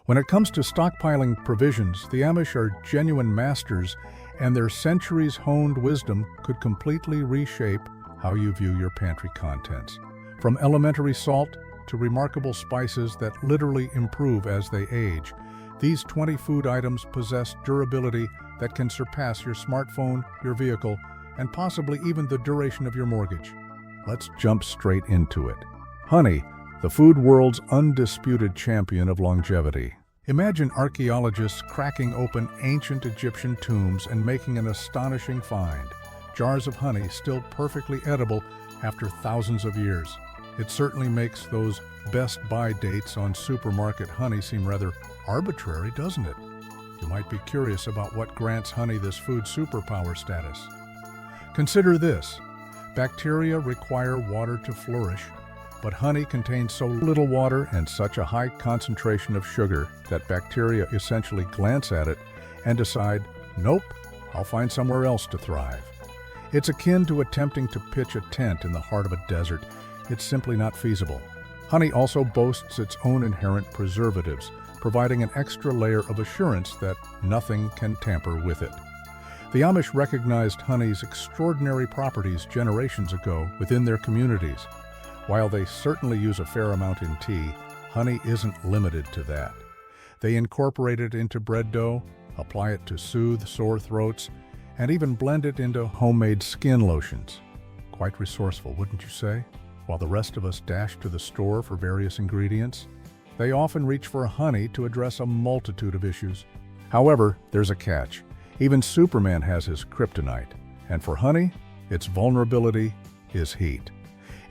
When it comes to stockpiling provisions, the Amish are genuine masters, and their centuries-honed wisdom could completely reshape how you view your pantry contents. From elementary salt to remarkable spices that literally improve as they age, these 20 food items possess durability that can surpass your smartphone, your vehicle, and possibly even the duration of your mortgage. Let's jump straight into it. Honey, the food world's undisputed champion of longevity. Imagine archaeologists cracking open ancient Egyptian tombs and making an astonishing find: jars of honey still perfectly edible after thousands of years. It certainly makes those best buy dates on supermarket honey seem rather arbitrary, doesn't it? You might be curious about what grants honey this food superpower status. Consider this: bacteria require water to flourish, but honey contains so little water and such a high concentration of sugar that bacteria essentially glance at it and decide, nope, I'll find somewhere else to thrive. It's akin to attempting to pitch a tent in the heart of a desert. It's simply not feasible. Honey also boasts its own inherent preservatives, providing an extra layer of assurance that nothing can tamper with it. The Amish recognized honey's extraordinary properties generations ago within their communities. While they certainly use a fair amount in tea, honey isn't limited to that. They incorporate it into bread dough, apply it to soothe sore throats, and even blend it into homemade skin lotions. Quite resourceful, wouldn't you say? While the rest of us dash to the store for various ingredients, they often reach for honey to address a multitude of issues. However, there's a catch. Even Superman has his kryptonite, and for honey, its vulnerability is heat.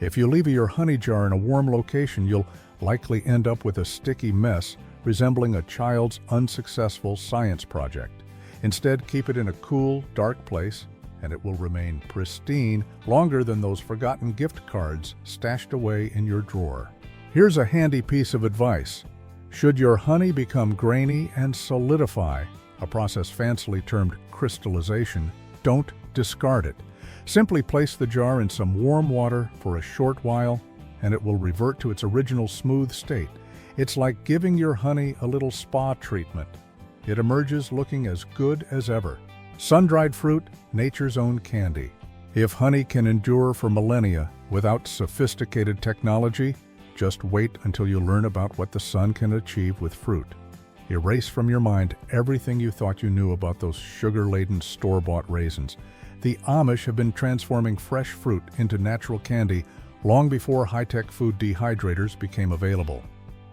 If you leave your honey jar in a warm location, you'll likely end up with a sticky mess resembling a child's unsuccessful science project. Instead, keep it in a cool, dark place, and it will remain pristine longer than those forgotten gift cards stashed away in your drawer. Here's a handy piece of advice. Should your honey become grainy and solidify, a process fancily termed crystallization, don't discard it. Simply place the jar in some warm water for a short while, and it will revert to its original smooth state. It's like giving your honey a little spa treatment. It emerges looking as good as ever. Sun-dried fruit, nature's own candy. If honey can endure for millennia without sophisticated technology, just wait until you learn about what the sun can achieve with fruit. Erase from your mind everything you thought you knew about those sugar-laden store-bought raisins. The Amish have been transforming fresh fruit into natural candy long before high-tech food dehydrators became available.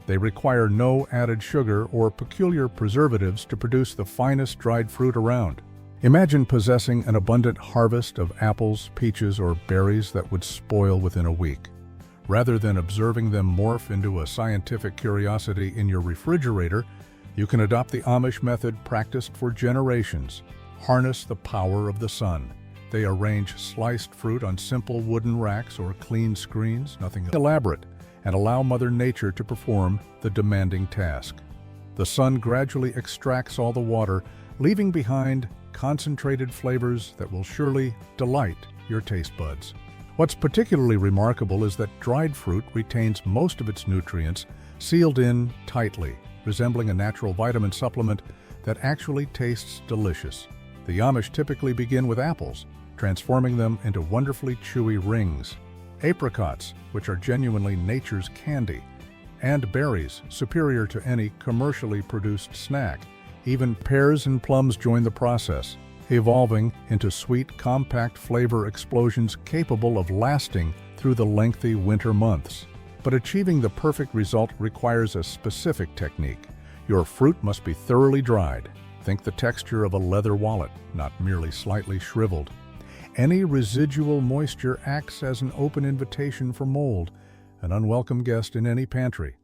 They require no added sugar or peculiar preservatives to produce the finest dried fruit around. Imagine possessing an abundant harvest of apples, peaches, or berries that would spoil within a week. Rather than observing them morph into a scientific curiosity in your refrigerator, you can adopt the Amish method practiced for generations. Harness the power of the sun. They arrange sliced fruit on simple wooden racks or clean screens, nothing elaborate, and allow Mother Nature to perform the demanding task. The sun gradually extracts all the water, leaving behind concentrated flavors that will surely delight your taste buds. What's particularly remarkable is that dried fruit retains most of its nutrients sealed in tightly, resembling a natural vitamin supplement that actually tastes delicious. The Amish typically begin with apples, transforming them into wonderfully chewy rings, apricots, which are genuinely nature's candy, and berries, superior to any commercially produced snack. Even pears and plums join the process, evolving into sweet, compact flavor explosions capable of lasting through the lengthy winter months. But achieving the perfect result requires a specific technique. Your fruit must be thoroughly dried. Think the texture of a leather wallet, not merely slightly shriveled. Any residual moisture acts as an open invitation for mold, an unwelcome guest in any pantry.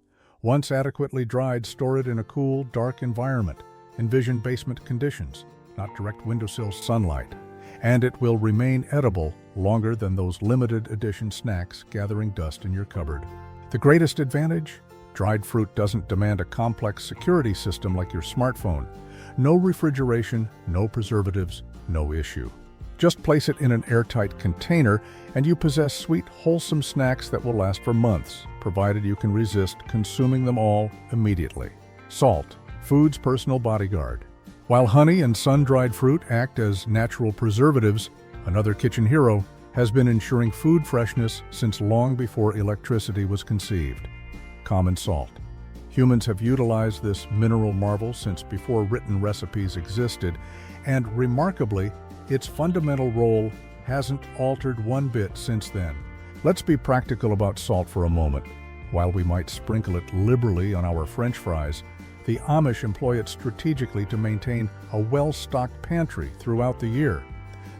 Once adequately dried, store it in a cool, dark environment. Envision basement conditions, not direct windowsill sunlight, and it will remain edible longer than those limited edition snacks gathering dust in your cupboard. The greatest advantage? Dried fruit doesn't demand a complex security system like your smartphone. No refrigeration, no preservatives, no issue. Just place it in an airtight container and you possess sweet, wholesome snacks that will last for months, provided you can resist consuming them all immediately. Salt, food's personal bodyguard. While honey and sun-dried fruit act as natural preservatives, another kitchen hero has been ensuring food freshness since long before electricity was conceived. Common salt. Humans have utilized this mineral marvel since before written recipes existed, and remarkably, its fundamental role hasn't altered one bit since then. Let's be practical about salt for a moment. While we might sprinkle it liberally on our French fries, the Amish employ it strategically to maintain a well-stocked pantry throughout the year.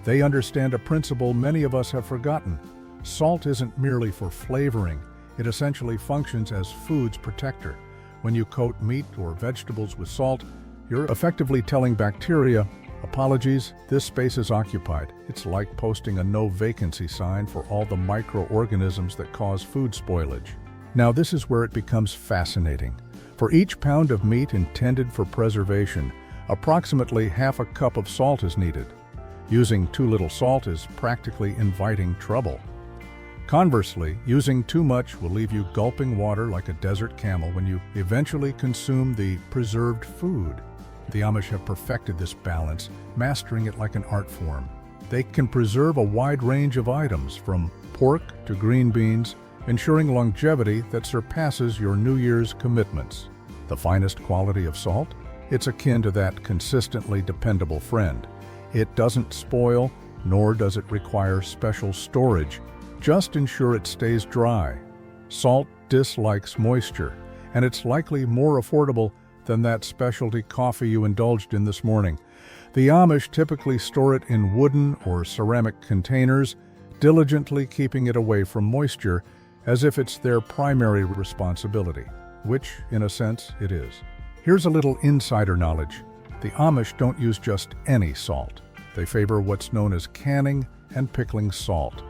They understand a principle many of us have forgotten. Salt isn't merely for flavoring, it essentially functions as food's protector. When you coat meat or vegetables with salt, you're effectively telling bacteria, "Apologies, this space is occupied." It's like posting a no vacancy sign for all the microorganisms that cause food spoilage. Now this is where it becomes fascinating. For each pound of meat intended for preservation, approximately half a cup of salt is needed. Using too little salt is practically inviting trouble. Conversely, using too much will leave you gulping water like a desert camel when you eventually consume the preserved food. The Amish have perfected this balance, mastering it like an art form. They can preserve a wide range of items, from pork to green beans, ensuring longevity that surpasses your New Year's commitments. The finest quality of salt? It's akin to that consistently dependable friend. It doesn't spoil, nor does it require special storage. Just ensure it stays dry. Salt dislikes moisture, and it's likely more affordable than that specialty coffee you indulged in this morning. The Amish typically store it in wooden or ceramic containers, diligently keeping it away from moisture as if it's their primary responsibility, which, in a sense, it is. Here's a little insider knowledge. The Amish don't use just any salt. They favor what's known as canning and pickling salt,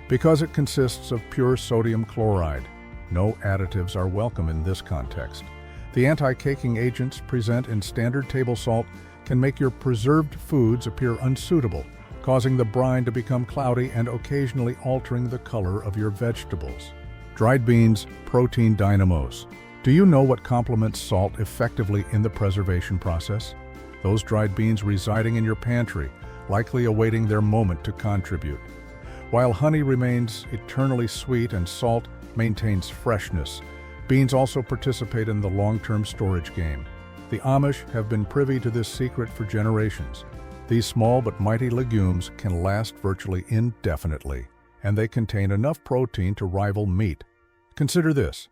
because it consists of pure sodium chloride. No additives are welcome in this context. The anti-caking agents present in standard table salt can make your preserved foods appear unsuitable, causing the brine to become cloudy and occasionally altering the color of your vegetables. Dried beans, protein dynamos. Do you know what complements salt effectively in the preservation process? Those dried beans residing in your pantry, likely awaiting their moment to contribute. While honey remains eternally sweet and salt maintains freshness, beans also participate in the long-term storage game. The Amish have been privy to this secret for generations. These small but mighty legumes can last virtually indefinitely, and they contain enough protein to rival meat. Consider this.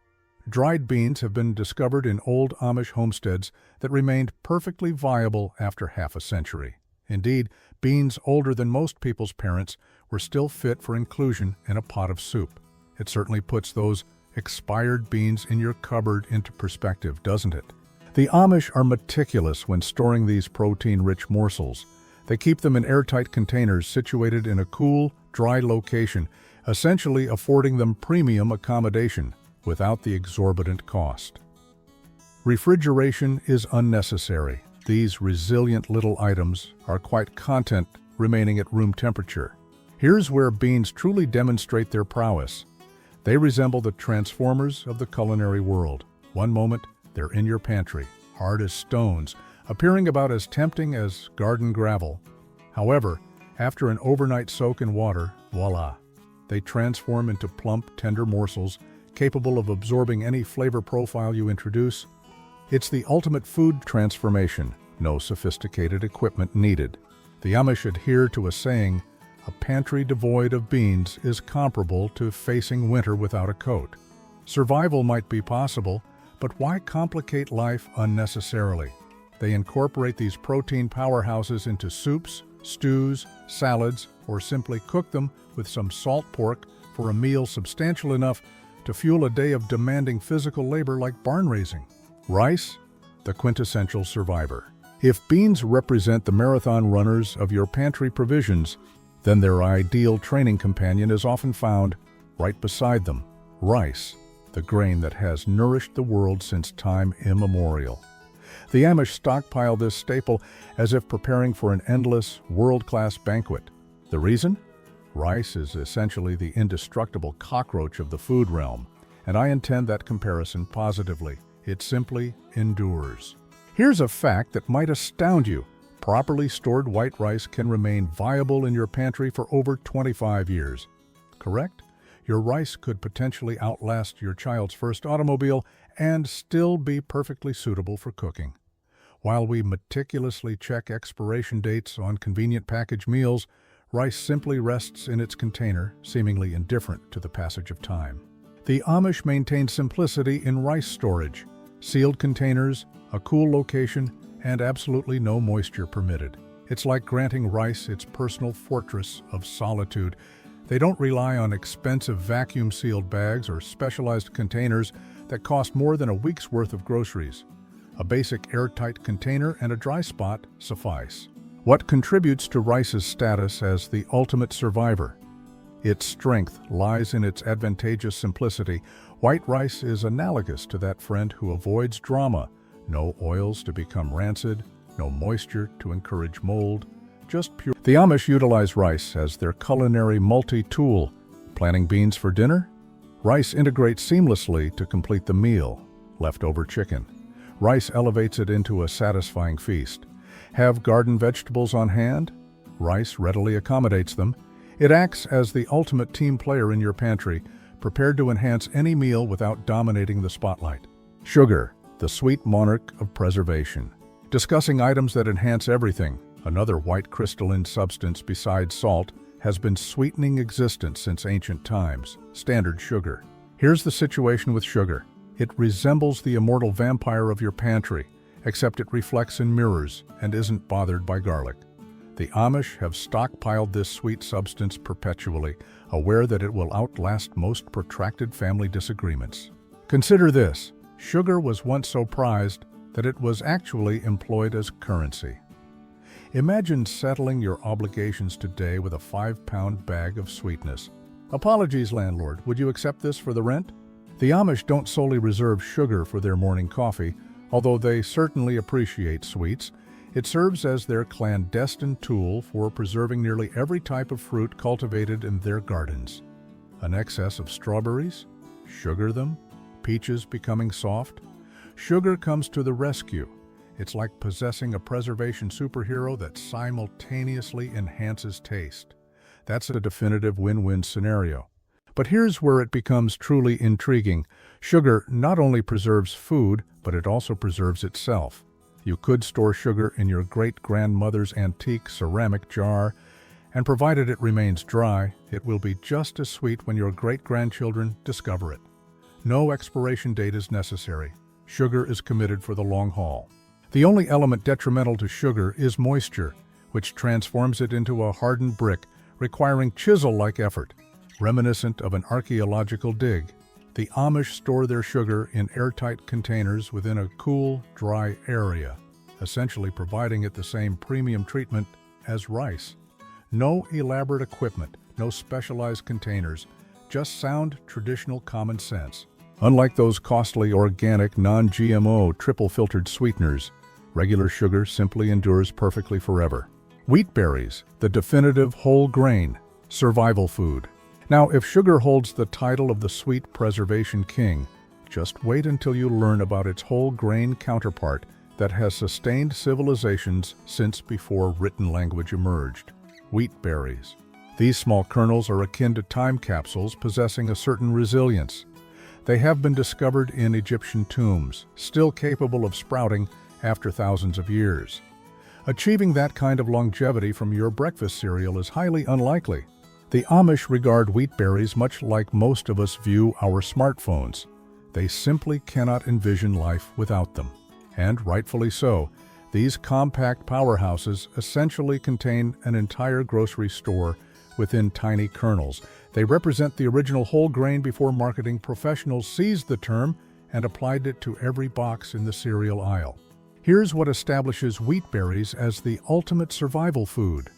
Dried beans have been discovered in old Amish homesteads that remained perfectly viable after half a century. Indeed, beans older than most people's parents were still fit for inclusion in a pot of soup. It certainly puts those expired beans in your cupboard into perspective, doesn't it? The Amish are meticulous when storing these protein-rich morsels. They keep them in airtight containers situated in a cool, dry location, essentially affording them premium accommodation without the exorbitant cost. Refrigeration is unnecessary. These resilient little items are quite content remaining at room temperature. Here's where beans truly demonstrate their prowess. They resemble the transformers of the culinary world. One moment, they're in your pantry, hard as stones, appearing about as tempting as garden gravel. However, after an overnight soak in water, voila, they transform into plump, tender morsels capable of absorbing any flavor profile you introduce. It's the ultimate food transformation, no sophisticated equipment needed. The Amish adhere to a saying, "A pantry devoid of beans is comparable to facing winter without a coat." Survival might be possible, but why complicate life unnecessarily? They incorporate these protein powerhouses into soups, stews, salads, or simply cook them with some salt pork for a meal substantial enough to fuel a day of demanding physical labor like barn raising. Rice, the quintessential survivor. If beans represent the marathon runners of your pantry provisions, then their ideal training companion is often found right beside them. Rice, the grain that has nourished the world since time immemorial. The Amish stockpile this staple as if preparing for an endless, world-class banquet. The reason? Rice is essentially the indestructible cockroach of the food realm, and I intend that comparison positively. It simply endures. Here's a fact that might astound you. Properly stored white rice can remain viable in your pantry for over 25 years. Correct? Your rice could potentially outlast your child's first automobile and still be perfectly suitable for cooking. While we meticulously check expiration dates on convenient packaged meals, rice simply rests in its container, seemingly indifferent to the passage of time. The Amish maintain simplicity in rice storage: sealed containers, a cool location, and absolutely no moisture permitted. It's like granting rice its personal fortress of solitude. They don't rely on expensive vacuum-sealed bags or specialized containers that cost more than a week's worth of groceries. A basic airtight container and a dry spot suffice. What contributes to rice's status as the ultimate survivor? Its strength lies in its advantageous simplicity. White rice is analogous to that friend who avoids drama. No oils to become rancid, no moisture to encourage mold, just pure. The Amish utilize rice as their culinary multi-tool. Planning beans for dinner? Rice integrates seamlessly to complete the meal. Leftover chicken. Rice elevates it into a satisfying feast. Have garden vegetables on hand? Rice readily accommodates them. It acts as the ultimate team player in your pantry, prepared to enhance any meal without dominating the spotlight. Sugar, the sweet monarch of preservation. Discussing items that enhance everything, another white crystalline substance besides salt has been sweetening existence since ancient times: standard sugar. Here's the situation with sugar. It resembles the immortal vampire of your pantry, except it reflects in mirrors and isn't bothered by garlic. The Amish have stockpiled this sweet substance perpetually, aware that it will outlast most protracted family disagreements. Consider this: sugar was once so prized that it was actually employed as currency. Imagine settling your obligations today with a 5-pound bag of sweetness. Apologies, landlord, would you accept this for the rent? The Amish don't solely reserve sugar for their morning coffee, although they certainly appreciate sweets. It serves as their clandestine tool for preserving nearly every type of fruit cultivated in their gardens. An excess of strawberries? Sugar them? Peaches becoming soft? Sugar comes to the rescue. It's like possessing a preservation superhero that simultaneously enhances taste. That's a definitive win-win scenario. But here's where it becomes truly intriguing. Sugar not only preserves food, but it also preserves itself. You could store sugar in your great-grandmother's antique ceramic jar, and provided it remains dry, it will be just as sweet when your great-grandchildren discover it. No expiration date is necessary. Sugar is committed for the long haul. The only element detrimental to sugar is moisture, which transforms it into a hardened brick, requiring chisel-like effort, reminiscent of an archaeological dig. The Amish store their sugar in airtight containers within a cool, dry area, essentially providing it the same premium treatment as rice. No elaborate equipment, no specialized containers, just sound, traditional common sense. Unlike those costly, organic, non-GMO, triple-filtered sweeteners, regular sugar simply endures perfectly forever. Wheat berries, the definitive whole grain, survival food. Now, if sugar holds the title of the sweet preservation king, just wait until you learn about its whole grain counterpart that has sustained civilizations since before written language emerged. Wheat berries. These small kernels are akin to time capsules possessing a certain resilience. They have been discovered in Egyptian tombs, still capable of sprouting after thousands of years. Achieving that kind of longevity from your breakfast cereal is highly unlikely. The Amish regard wheat berries much like most of us view our smartphones. They simply cannot envision life without them. And rightfully so, these compact powerhouses essentially contain an entire grocery store within tiny kernels. They represent the original whole grain before marketing professionals seized the term and applied it to every box in the cereal aisle. Here's what establishes wheat berries as the ultimate survival food.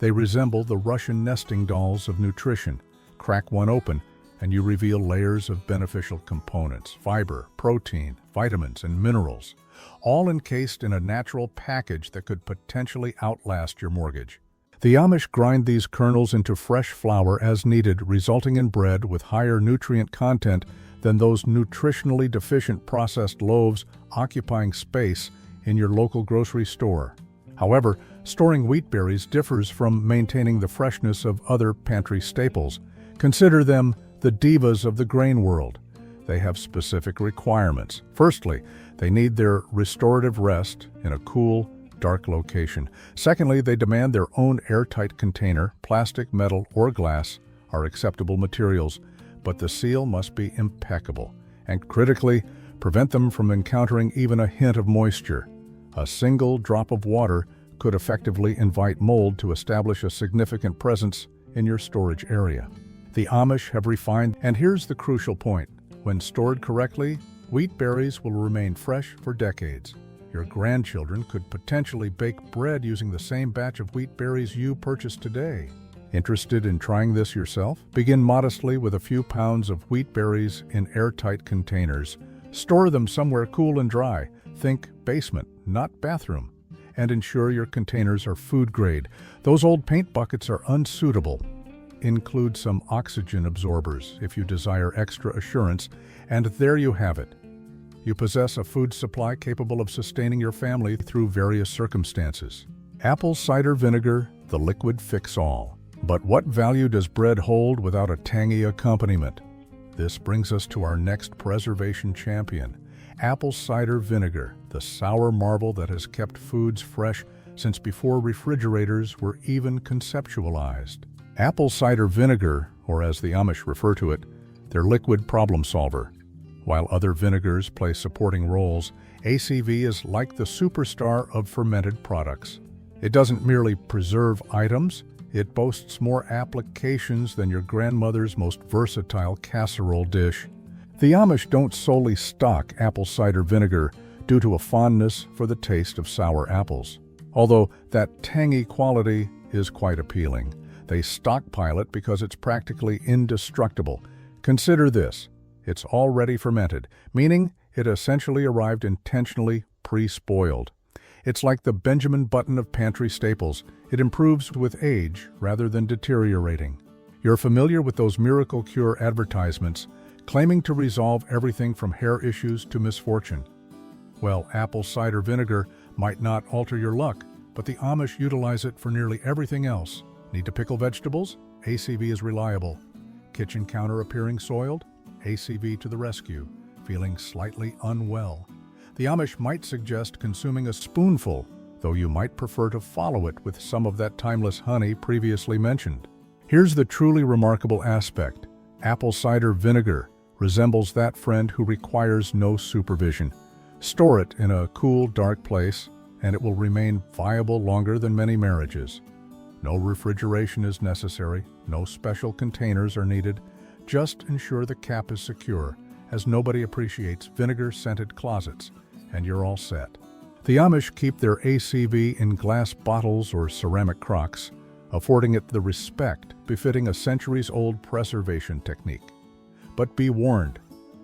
They resemble the Russian nesting dolls of nutrition. Crack one open, and you reveal layers of beneficial components: fiber, protein, vitamins, and minerals, all encased in a natural package that could potentially outlast your mortgage. The Amish grind these kernels into fresh flour as needed, resulting in bread with higher nutrient content than those nutritionally deficient processed loaves occupying space in your local grocery store. However, storing wheat berries differs from maintaining the freshness of other pantry staples. Consider them the divas of the grain world. They have specific requirements. Firstly, they need their restorative rest in a cool, dark location. Secondly, they demand their own airtight container. Plastic, metal, or glass are acceptable materials, but the seal must be impeccable. And critically, prevent them from encountering even a hint of moisture. A single drop of water could effectively invite mold to establish a significant presence in your storage area. The Amish have refined, and here's the crucial point. When stored correctly, wheat berries will remain fresh for decades. Your grandchildren could potentially bake bread using the same batch of wheat berries you purchased today. Interested in trying this yourself? Begin modestly with a few pounds of wheat berries in airtight containers. Store them somewhere cool and dry. Think basement, not bathroom. And ensure your containers are food grade. Those old paint buckets are unsuitable. Include some oxygen absorbers if you desire extra assurance, and there you have it. You possess a food supply capable of sustaining your family through various circumstances. Apple cider vinegar, the liquid fix-all. But what value does bread hold without a tangy accompaniment? This brings us to our next preservation champion, apple cider vinegar, the sour marvel that has kept foods fresh since before refrigerators were even conceptualized. Apple cider vinegar, or as the Amish refer to it, their liquid problem solver. While other vinegars play supporting roles, ACV is like the superstar of fermented products. It doesn't merely preserve items, it boasts more applications than your grandmother's most versatile casserole dish. The Amish don't solely stock apple cider vinegar due to a fondness for the taste of sour apples, although that tangy quality is quite appealing. They stockpile it because it's practically indestructible. Consider this. It's already fermented, meaning it essentially arrived intentionally pre-spoiled. It's like the Benjamin Button of pantry staples. It improves with age rather than deteriorating. You're familiar with those miracle cure advertisements claiming to resolve everything from hair issues to misfortune. Well, apple cider vinegar might not alter your luck, but the Amish utilize it for nearly everything else. Need to pickle vegetables? ACV is reliable. Kitchen counter appearing soiled? ACV to the rescue. Feeling slightly unwell? The Amish might suggest consuming a spoonful, though you might prefer to follow it with some of that timeless honey previously mentioned. Here's the truly remarkable aspect. Apple cider vinegar resembles that friend who requires no supervision. Store it in a cool, dark place, and it will remain viable longer than many marriages. No refrigeration is necessary, no special containers are needed. Just ensure the cap is secure, as nobody appreciates vinegar-scented closets, and you're all set. The Amish keep their ACV in glass bottles or ceramic crocks, affording it the respect befitting a centuries-old preservation technique. But be warned,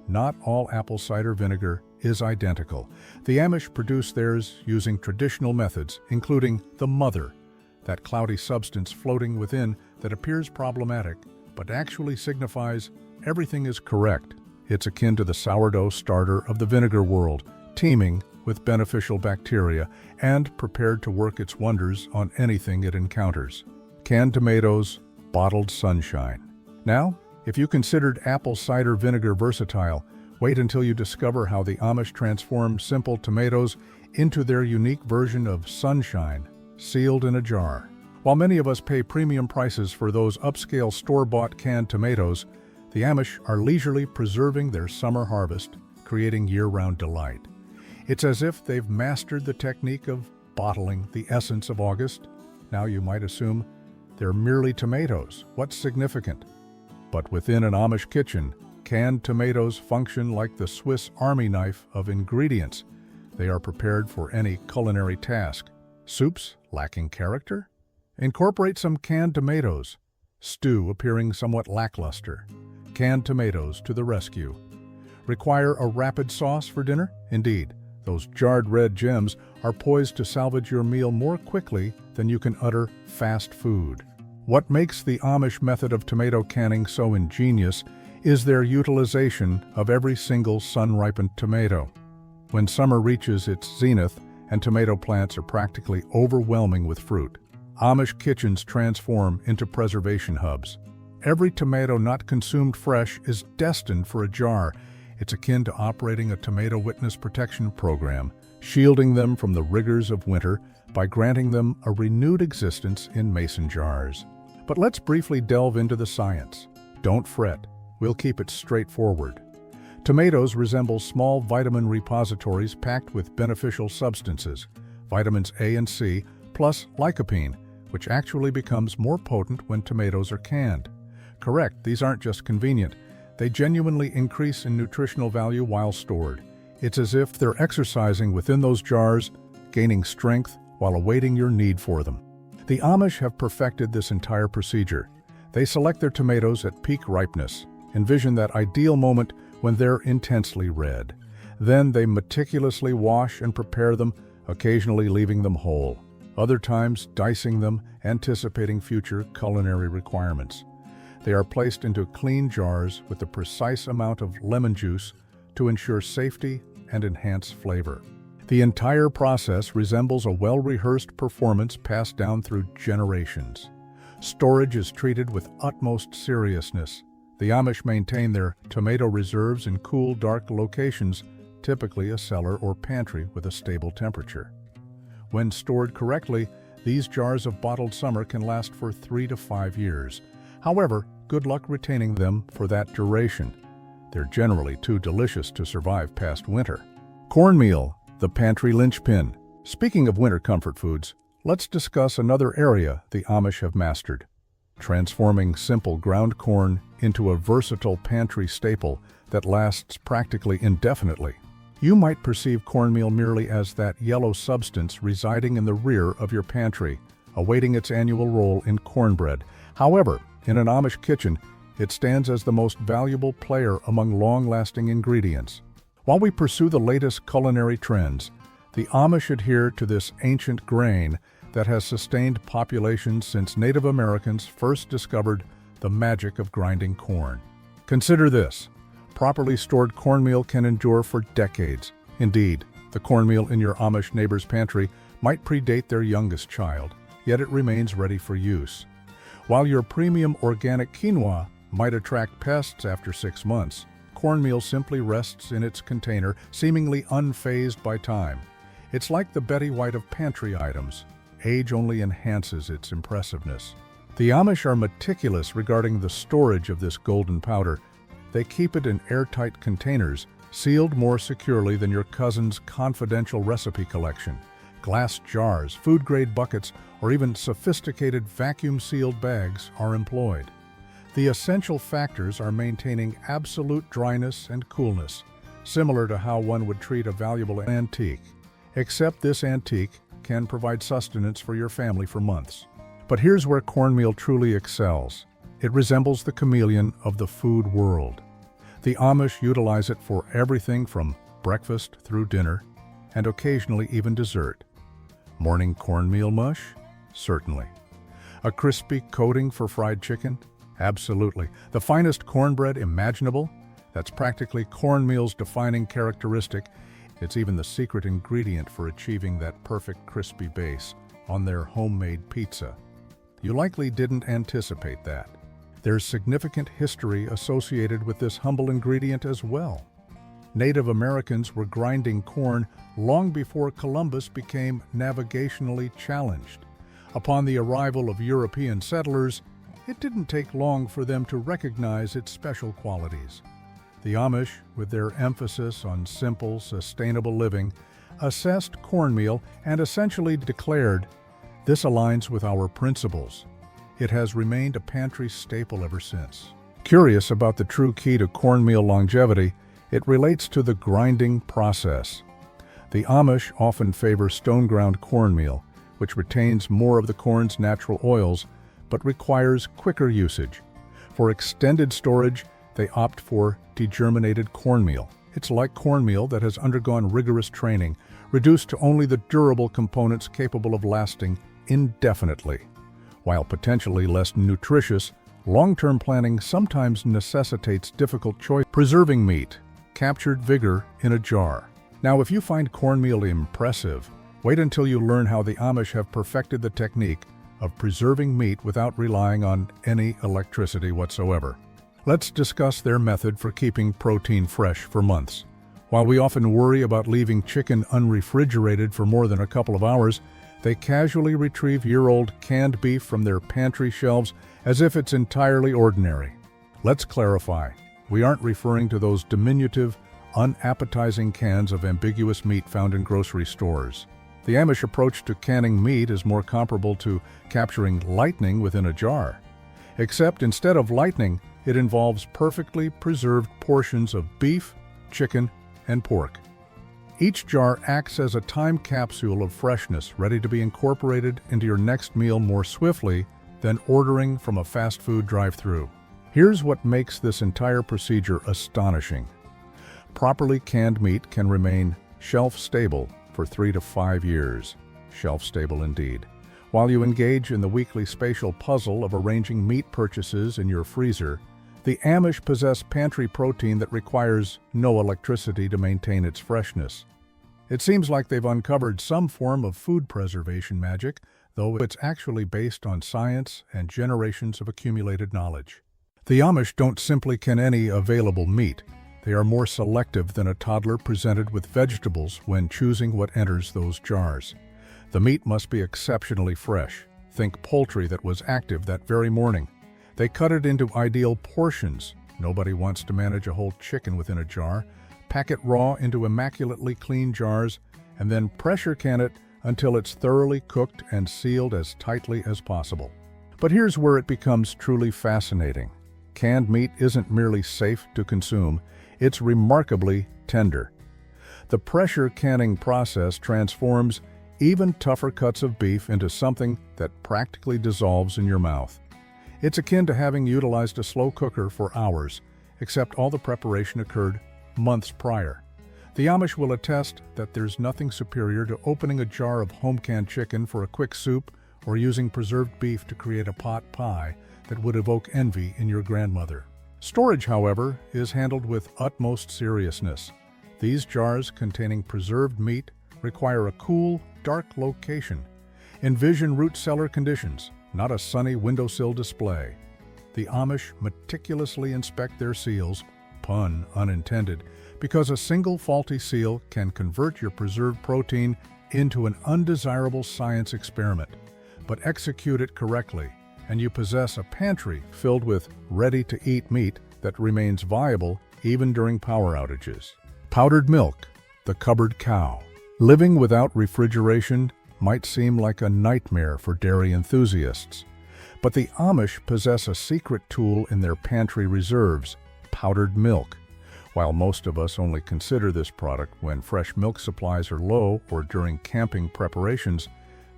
not all apple cider vinegar is identical. The Amish produce theirs using traditional methods, including the mother, that cloudy substance floating within that appears problematic, but actually signifies everything is correct. It's akin to the sourdough starter of the vinegar world, teeming with beneficial bacteria and prepared to work its wonders on anything it encounters. Canned tomatoes, bottled sunshine. Now, if you considered apple cider vinegar versatile, wait until you discover how the Amish transform simple tomatoes into their unique version of sunshine, sealed in a jar. While many of us pay premium prices for those upscale store-bought canned tomatoes, the Amish are leisurely preserving their summer harvest, creating year-round delight. It's as if they've mastered the technique of bottling the essence of August. Now you might assume they're merely tomatoes. What's significant? But within an Amish kitchen, canned tomatoes function like the Swiss Army knife of ingredients. They are prepared for any culinary task. Soups lacking character? Incorporate some canned tomatoes. Stew appearing somewhat lackluster. Canned tomatoes to the rescue. Require a rapid sauce for dinner? Indeed, those jarred red gems are poised to salvage your meal more quickly than you can utter fast food. What makes the Amish method of tomato canning so ingenious is their utilization of every single sun-ripened tomato. When summer reaches its zenith and tomato plants are practically overwhelming with fruit, Amish kitchens transform into preservation hubs. Every tomato not consumed fresh is destined for a jar. It's akin to operating a tomato witness protection program, shielding them from the rigors of winter by granting them a renewed existence in mason jars. But let's briefly delve into the science. Don't fret, we'll keep it straightforward. Tomatoes resemble small vitamin repositories packed with beneficial substances, vitamins A and C, plus lycopene, which actually becomes more potent when tomatoes are canned. Correct, these aren't just convenient. They genuinely increase in nutritional value while stored. It's as if they're exercising within those jars, gaining strength while awaiting your need for them. The Amish have perfected this entire procedure. They select their tomatoes at peak ripeness. Envision that ideal moment when they're intensely red. Then they meticulously wash and prepare them, occasionally leaving them whole. Other times, dicing them, anticipating future culinary requirements. They are placed into clean jars with the precise amount of lemon juice to ensure safety and enhance flavor. The entire process resembles a well-rehearsed performance passed down through generations. Storage is treated with utmost seriousness. The Amish maintain their tomato reserves in cool, dark locations, typically a cellar or pantry with a stable temperature. When stored correctly, these jars of bottled summer can last for 3 to 5 years. However, good luck retaining them for that duration. They're generally too delicious to survive past winter. Cornmeal, the pantry linchpin. Speaking of winter comfort foods, let's discuss another area the Amish have mastered: transforming simple ground corn into a versatile pantry staple that lasts practically indefinitely. You might perceive cornmeal merely as that yellow substance residing in the rear of your pantry, awaiting its annual role in cornbread. However, in an Amish kitchen, it stands as the most valuable player among long-lasting ingredients. While we pursue the latest culinary trends, the Amish adhere to this ancient grain that has sustained populations since Native Americans first discovered the magic of grinding corn. Consider this: properly stored cornmeal can endure for decades. Indeed, the cornmeal in your Amish neighbor's pantry might predate their youngest child, yet it remains ready for use. While your premium organic quinoa might attract pests after 6 months, cornmeal simply rests in its container, seemingly unfazed by time. It's like the Betty White of pantry items. Age only enhances its impressiveness. The Amish are meticulous regarding the storage of this golden powder. They keep it in airtight containers, sealed more securely than your cousin's confidential recipe collection. Glass jars, food-grade buckets, or even sophisticated vacuum-sealed bags are employed. The essential factors are maintaining absolute dryness and coolness, similar to how one would treat a valuable antique. Except this antique can provide sustenance for your family for months. But here's where cornmeal truly excels. It resembles the chameleon of the food world. The Amish utilize it for everything from breakfast through dinner, and occasionally even dessert. Morning cornmeal mush? Certainly. A crispy coating for fried chicken? Absolutely. The finest cornbread imaginable? That's practically cornmeal's defining characteristic. It's even the secret ingredient for achieving that perfect crispy base on their homemade pizza. You likely didn't anticipate that. There's significant history associated with this humble ingredient as well. Native Americans were grinding corn long before Columbus became navigationally challenged. Upon the arrival of European settlers, it didn't take long for them to recognize its special qualities. The Amish, with their emphasis on simple, sustainable living, assessed cornmeal and essentially declared, "This aligns with our principles." It has remained a pantry staple ever since. Curious about the true key to cornmeal longevity, it relates to the grinding process. The Amish often favor stone-ground cornmeal, which retains more of the corn's natural oils, but requires quicker usage. For extended storage, they opt for degerminated cornmeal. It's like cornmeal that has undergone rigorous training, reduced to only the durable components capable of lasting indefinitely. While potentially less nutritious, Long-term planning sometimes necessitates difficult choice. Preserving meat, captured vigor in a jar. Now, if you find cornmeal impressive, wait until you learn how the Amish have perfected the technique of preserving meat without relying on any electricity whatsoever. Let's discuss their method for keeping protein fresh for months. While we often worry about leaving chicken unrefrigerated for more than a couple of hours, they casually retrieve year-old canned beef from their pantry shelves as if it's entirely ordinary. Let's clarify. We aren't referring to those diminutive, unappetizing cans of ambiguous meat found in grocery stores. The Amish approach to canning meat is more comparable to capturing lightning within a jar. Except instead of lightning, it involves perfectly preserved portions of beef, chicken, and pork. Each jar acts as a time capsule of freshness ready to be incorporated into your next meal more swiftly than ordering from a fast food drive-thru. Here's what makes this entire procedure astonishing. Properly canned meat can remain shelf-stable for 3 to 5 years. Shelf-stable indeed. While you engage in the weekly spatial puzzle of arranging meat purchases in your freezer, the Amish possess pantry protein that requires no electricity to maintain its freshness. It seems like they've uncovered some form of food preservation magic, though it's actually based on science and generations of accumulated knowledge. The Amish don't simply can any available meat. They are more selective than a toddler presented with vegetables when choosing what enters those jars. The meat must be exceptionally fresh. Think poultry that was active that very morning. They cut it into ideal portions. Nobody wants to manage a whole chicken within a jar. Pack it raw into immaculately clean jars, and then pressure can it until it's thoroughly cooked and sealed as tightly as possible. But here's where it becomes truly fascinating. Canned meat isn't merely safe to consume, it's remarkably tender. The pressure canning process transforms even tougher cuts of beef into something that practically dissolves in your mouth. It's akin to having utilized a slow cooker for hours, except all the preparation occurred months prior. The Amish will attest that there's nothing superior to opening a jar of home-canned chicken for a quick soup or using preserved beef to create a pot pie that would evoke envy in your grandmother. Storage, however, is handled with utmost seriousness. These jars containing preserved meat require a cool, dark location. Envision root cellar conditions, not a sunny windowsill display. The Amish meticulously inspect their seals, pun unintended, because a single faulty seal can convert your preserved protein into an undesirable science experiment. But execute it correctly, and you possess a pantry filled with ready-to-eat meat that remains viable even during power outages. Powdered milk, the cupboard cow. Living without refrigeration might seem like a nightmare for dairy enthusiasts. But the Amish possess a secret tool in their pantry reserves, powdered milk. While most of us only consider this product when fresh milk supplies are low or during camping preparations,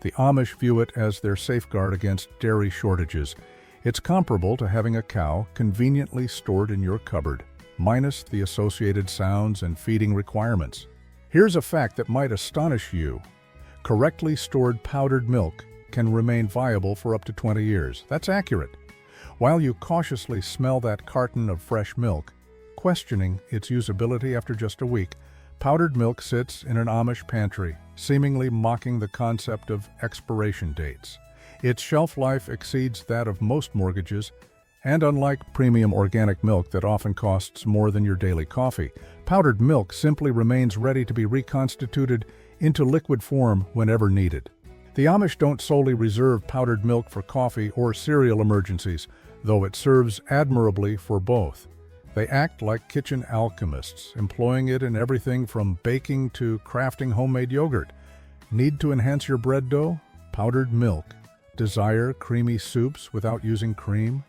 the Amish view it as their safeguard against dairy shortages. It's comparable to having a cow conveniently stored in your cupboard, minus the associated sounds and feeding requirements. Here's a fact that might astonish you. Correctly stored powdered milk can remain viable for up to 20 years. That's accurate. While you cautiously smell that carton of fresh milk, questioning its usability after just a week, powdered milk sits in an Amish pantry, seemingly mocking the concept of expiration dates. Its shelf life exceeds that of most mortgages, and unlike premium organic milk that often costs more than your daily coffee, powdered milk simply remains ready to be reconstituted into liquid form whenever needed. The Amish don't solely reserve powdered milk for coffee or cereal emergencies, though it serves admirably for both. They act like kitchen alchemists, employing it in everything from baking to crafting homemade yogurt. Need to enhance your bread dough? Powdered milk. Desire creamy soups without using cream?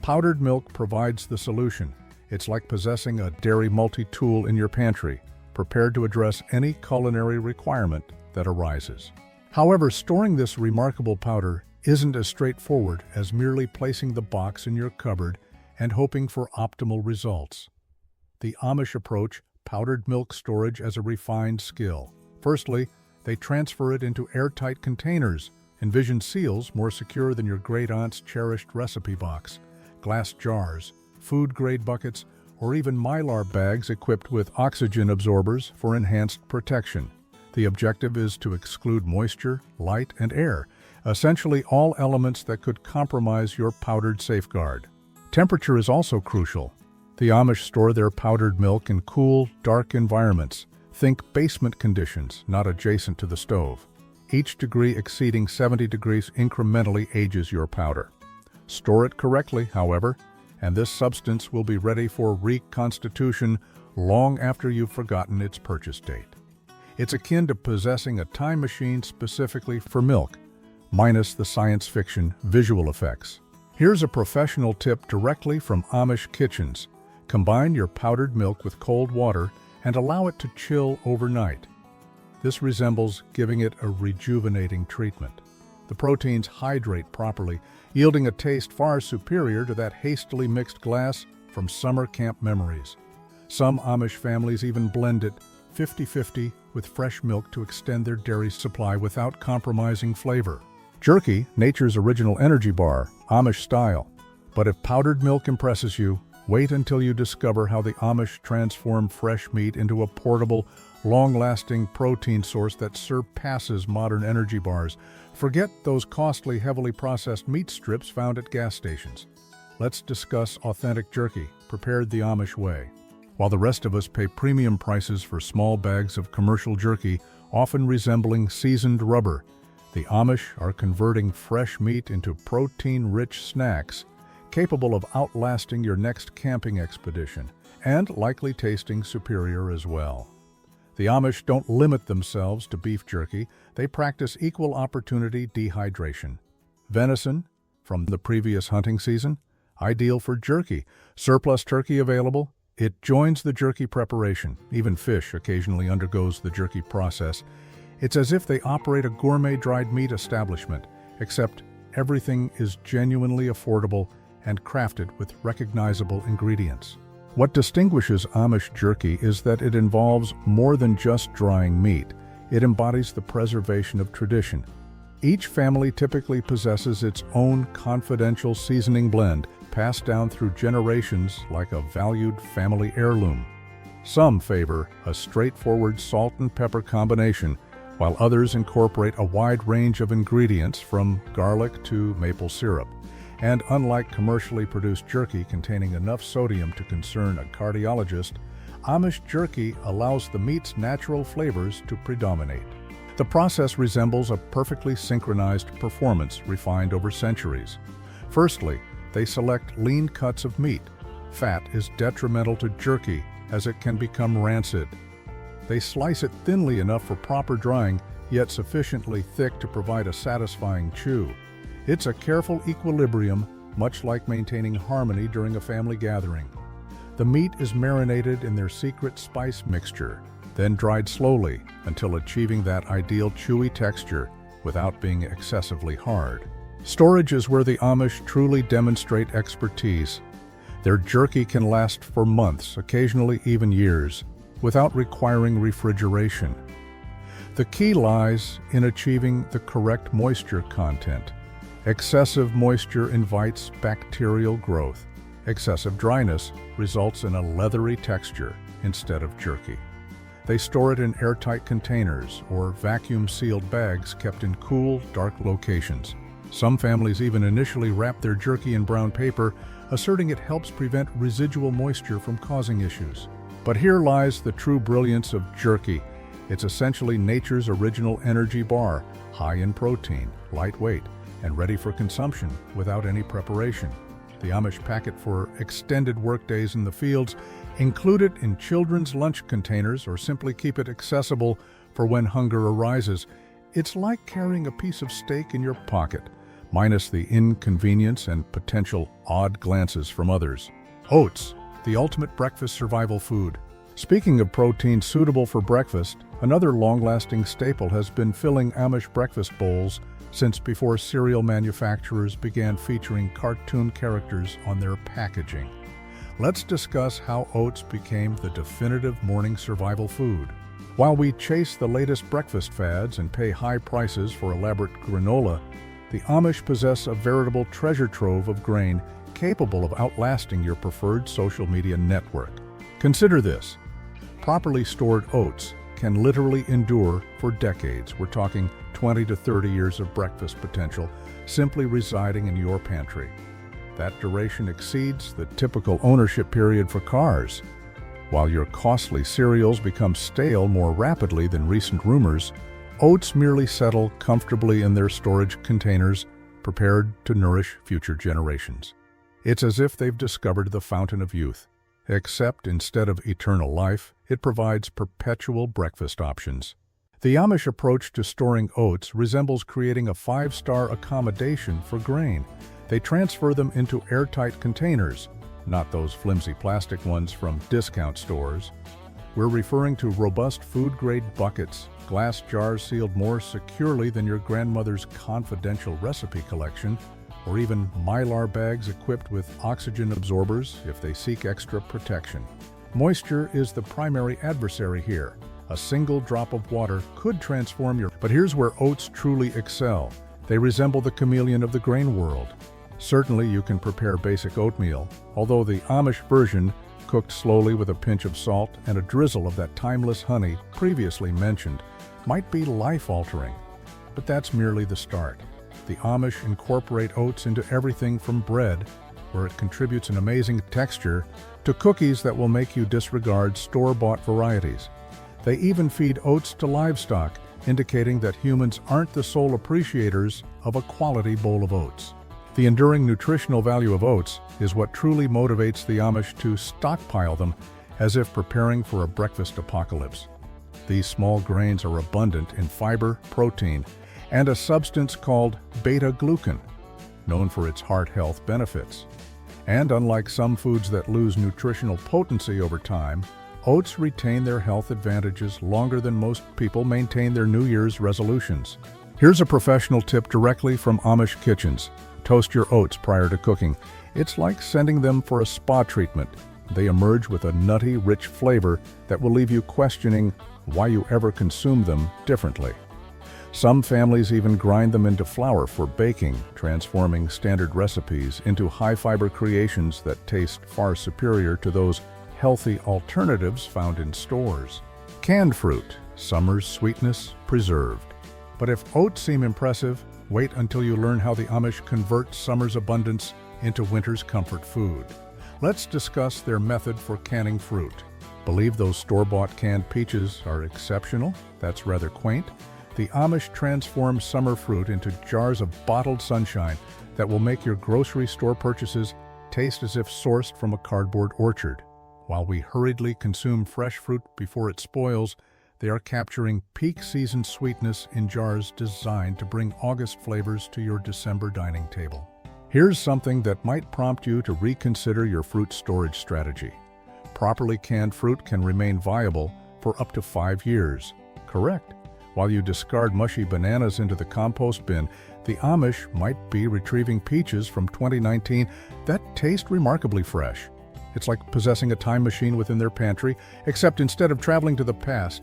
Powdered milk provides the solution. It's like possessing a dairy multi-tool in your pantry, prepared to address any culinary requirement that arises. However, storing this remarkable powder isn't as straightforward as merely placing the box in your cupboard and hoping for optimal results. The Amish approach powdered milk storage as a refined skill. Firstly, they transfer it into airtight containers. Envision seals more secure than your great-aunt's cherished recipe box. glass jars, food-grade buckets, or even Mylar bags equipped with oxygen absorbers for enhanced protection. The objective is to exclude moisture, light, and air, essentially all elements that could compromise your powdered safeguard. Temperature is also crucial. The Amish store their powdered milk in cool, dark environments. Think basement conditions, not adjacent to the stove. Each degree exceeding 70 degrees incrementally ages your powder. Store it correctly, however, and this substance will be ready for reconstitution long after you've forgotten its purchase date. It's akin to possessing a time machine specifically for milk, minus the science fiction visual effects. Here's a professional tip directly from Amish kitchens. Combine your powdered milk with cold water and allow it to chill overnight. This resembles giving it a rejuvenating treatment. The proteins hydrate properly, yielding a taste far superior to that hastily mixed glass from summer camp memories. Some Amish families even blend it 50-50 with fresh milk to extend their dairy supply without compromising flavor. Jerky, nature's original energy bar, Amish style. But if powdered milk impresses you, wait until you discover how the Amish transform fresh meat into a portable, long-lasting protein source that surpasses modern energy bars. Forget those costly, heavily processed meat strips found at gas stations. Let's discuss authentic jerky, prepared the Amish way. While the rest of us pay premium prices for small bags of commercial jerky, often resembling seasoned rubber, the Amish are converting fresh meat into protein-rich snacks capable of outlasting your next camping expedition, and likely tasting superior as well. The Amish don't limit themselves to beef jerky, they practice equal opportunity dehydration. Venison, from the previous hunting season, ideal for jerky. Surplus turkey available? It joins the jerky preparation. Even fish occasionally undergoes the jerky process. It's as if they operate a gourmet dried meat establishment, except everything is genuinely affordable and crafted with recognizable ingredients. What distinguishes Amish jerky is that it involves more than just drying meat. It embodies the preservation of tradition. Each family typically possesses its own confidential seasoning blend, passed down through generations like a valued family heirloom. Some favor a straightforward salt and pepper combination, while others incorporate a wide range of ingredients from garlic to maple syrup. And unlike commercially produced jerky containing enough sodium to concern a cardiologist, Amish jerky allows the meat's natural flavors to predominate. The process resembles a perfectly synchronized performance refined over centuries. Firstly, they select lean cuts of meat. Fat is detrimental to jerky as it can become rancid. They slice it thinly enough for proper drying, yet sufficiently thick to provide a satisfying chew. It's a careful equilibrium, much like maintaining harmony during a family gathering. The meat is marinated in their secret spice mixture, then dried slowly until achieving that ideal chewy texture without being excessively hard. Storage is where the Amish truly demonstrate expertise. Their jerky can last for months, occasionally even years, without requiring refrigeration. The key lies in achieving the correct moisture content. Excessive moisture invites bacterial growth. Excessive dryness results in a leathery texture instead of jerky. They store it in airtight containers or vacuum-sealed bags kept in cool, dark locations. Some families even initially wrap their jerky in brown paper, asserting it helps prevent residual moisture from causing issues. But here lies the true brilliance of jerky. It's essentially nature's original energy bar, high in protein, lightweight, and ready for consumption without any preparation. The Amish pack it for extended workdays in the fields, include it in children's lunch containers, or simply keep it accessible for when hunger arises. It's like carrying a piece of steak in your pocket, minus the inconvenience and potential odd glances from others. Oats, the ultimate breakfast survival food. Speaking of protein suitable for breakfast, another long-lasting staple has been filling Amish breakfast bowls since before cereal manufacturers began featuring cartoon characters on their packaging. Let's discuss how oats became the definitive morning survival food. While we chase the latest breakfast fads and pay high prices for elaborate granola, the Amish possess a veritable treasure trove of grain capable of outlasting your preferred social media network. Consider this. Properly stored oats can literally endure for decades. We're talking 20 to 30 years of breakfast potential simply residing in your pantry. That duration exceeds the typical ownership period for cars. While your costly cereals become stale more rapidly than recent rumors, oats merely settle comfortably in their storage containers, prepared to nourish future generations. It's as if they've discovered the fountain of youth, except instead of eternal life, it provides perpetual breakfast options. The Amish approach to storing oats resembles creating a five-star accommodation for grain. They transfer them into airtight containers, not those flimsy plastic ones from discount stores. We're referring to robust food-grade buckets, glass jars sealed more securely than your grandmother's confidential recipe collection, or even mylar bags equipped with oxygen absorbers if they seek extra protection. Moisture is the primary adversary here. A single drop of water could transform your... But here's where oats truly excel. They resemble the chameleon of the grain world. Certainly you can prepare basic oatmeal, although the Amish version, cooked slowly with a pinch of salt and a drizzle of that timeless honey previously mentioned, might be life-altering. But that's merely the start. The Amish incorporate oats into everything from bread, where it contributes an amazing texture, to cookies that will make you disregard store-bought varieties. They even feed oats to livestock, indicating that humans aren't the sole appreciators of a quality bowl of oats. The enduring nutritional value of oats is what truly motivates the Amish to stockpile them, as if preparing for a breakfast apocalypse. These small grains are abundant in fiber, protein, and a substance called beta-glucan, known for its heart health benefits. And unlike some foods that lose nutritional potency over time, oats retain their health advantages longer than most people maintain their New Year's resolutions. Here's a professional tip directly from Amish kitchens. Toast your oats prior to cooking. It's like sending them for a spa treatment. They emerge with a nutty, rich flavor that will leave you questioning why you ever consume them differently. Some families even grind them into flour for baking, transforming standard recipes into high-fiber creations that taste far superior to those healthy alternatives found in stores. Canned fruit, summer's sweetness preserved. But if oats seem impressive, wait until you learn how the Amish convert summer's abundance into winter's comfort food. Let's discuss their method for canning fruit. Believe those store-bought canned peaches are exceptional? That's rather quaint. The Amish transform summer fruit into jars of bottled sunshine that will make your grocery store purchases taste as if sourced from a cardboard orchard. While we hurriedly consume fresh fruit before it spoils, they are capturing peak season sweetness in jars designed to bring August flavors to your December dining table. Here's something that might prompt you to reconsider your fruit storage strategy. Properly canned fruit can remain viable for up to 5 years. Correct. While you discard mushy bananas into the compost bin, the Amish might be retrieving peaches from 2019 that taste remarkably fresh. It's like possessing a time machine within their pantry, except instead of traveling to the past,